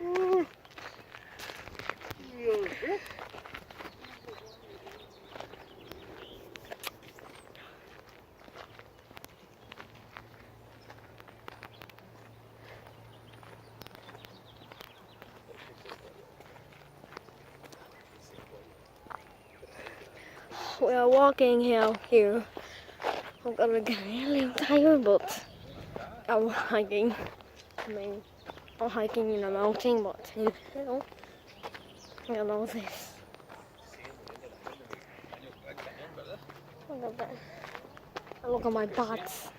We are walking here. I'm gonna get really tired, but I'm hiking. I mean, not hiking in a mountain, but in, this. Look at that. Look at my butt.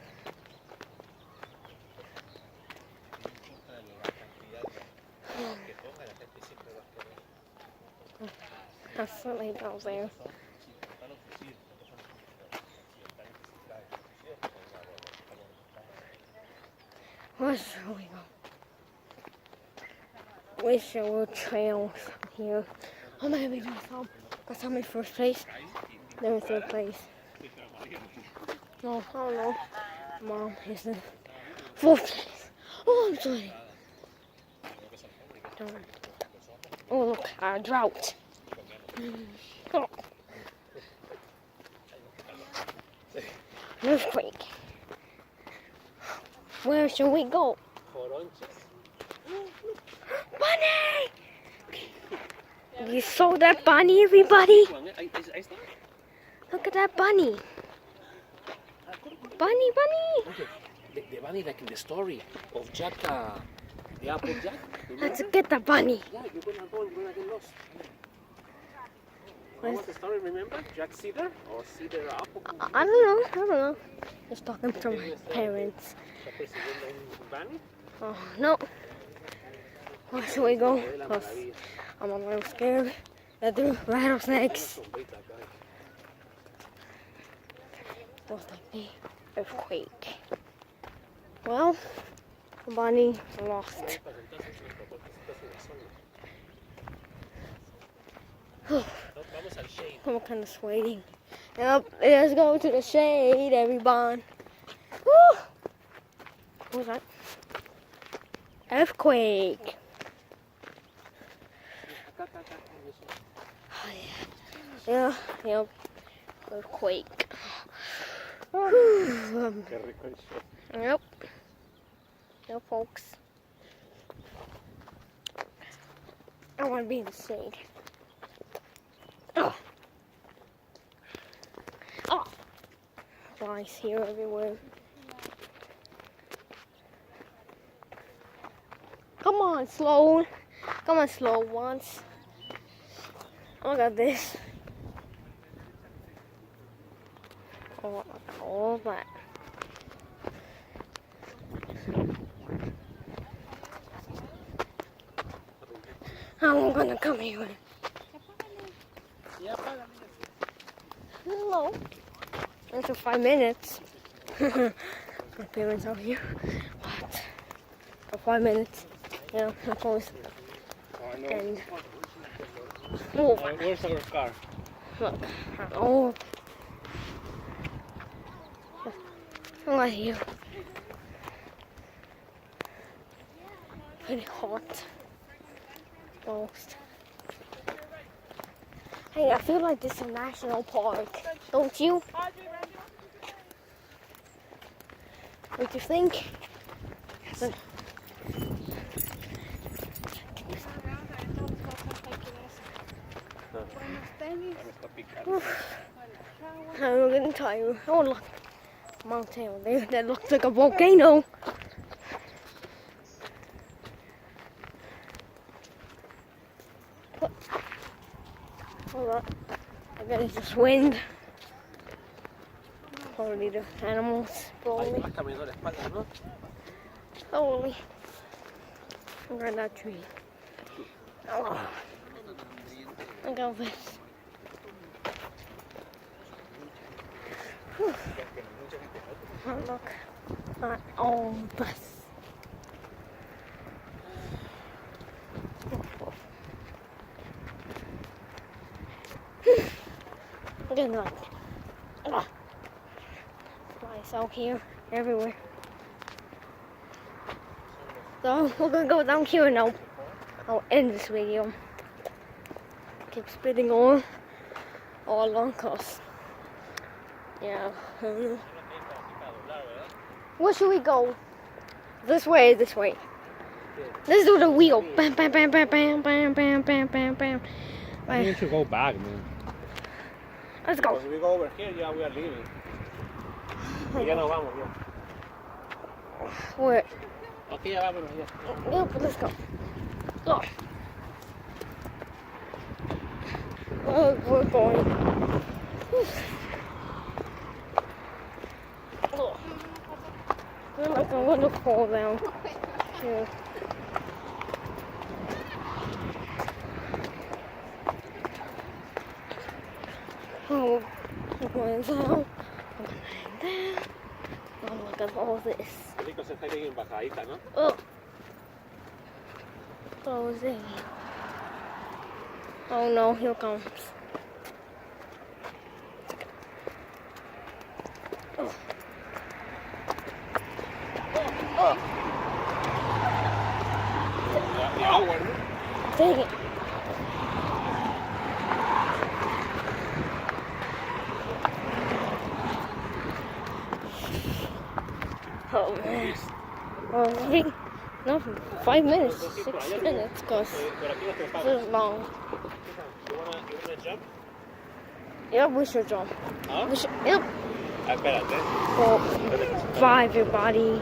That's something out there. Where shall we go? Wish there were trails here. Oh, maybe there's some. That's not my first place. There was third place. No, I don't know. Mom is in fourth place. Oh, I'm sorry. Oh, look, a drought. Oh. Earthquake. Where should we go? Bunny! You saw that bunny, everybody? Look at that bunny. Bunny. The bunny like in the story of Jack, the apple Jack. Let's get the bunny. Yeah, you're gonna get lost. What was the story, remember? Jack Cedar or Cedar Apple? I don't know. Just talking to my parents. Oh, no. Where should we go? Because I'm a little scared that there are rattlesnakes. Most likely earthquake. Well, the bunny lost. I'm kind of sweating. Yep, let's go to the shade, everyone. Woo! What was that? Earthquake. Oh, yeah. Earthquake. Yep. Yep, folks. I want to be in the shade. Oh. Flies here everywhere. Come on, slow. Come on, slow once. Look at this. Oh, all that. I'm gonna come here. Hello. After 5 minutes. My parents are here. What? For 5 minutes. Yeah, my phone's. And. Oh, where's our car? Look. Oh. I'm right here. Pretty hot. Almost. Hey, I feel like this is a national park. Don't you? What do you think? I'm getting tired. Oh, look. Mountain over there. That looks like a volcano. Hold on. I bet it's just wind. Probably the animals. Probably. Slowly. Look at that tree. Oh. Look at this. Whew. Oh, look at all this. Look at that. Flies out here, everywhere. So we're gonna go down here now. I'll end this video. Keep spitting on all along coast. Yeah. Where should we go? This way, this way. Let's do the wheel. Bam, bam, bam, bam, bam, bam, bam, bam, bam, bam. I think we should go back, man. Let's go. Because if we go over here, yeah, we are leaving. Ya nos vamos, ya. Where? Ok, ya vámonos, ya. Yep, let's go. Oh. Oh, we're going. Oh. I feel like I'm gonna fall down. Yeah. Oh, I'm going down. I'm going down. Oh, look at all this. Rico se está bien embajadita, ¿no? Oh. What was it? Oh no, here comes. Oh. Oh. Y agua, ¿no? Dang it. Oh man. Oh, I think not 5 minutes, 6 minutes, because this is long. You wanna jump? Yep, we should jump. Huh? We should, yep. Espérate. Well, bye everybody.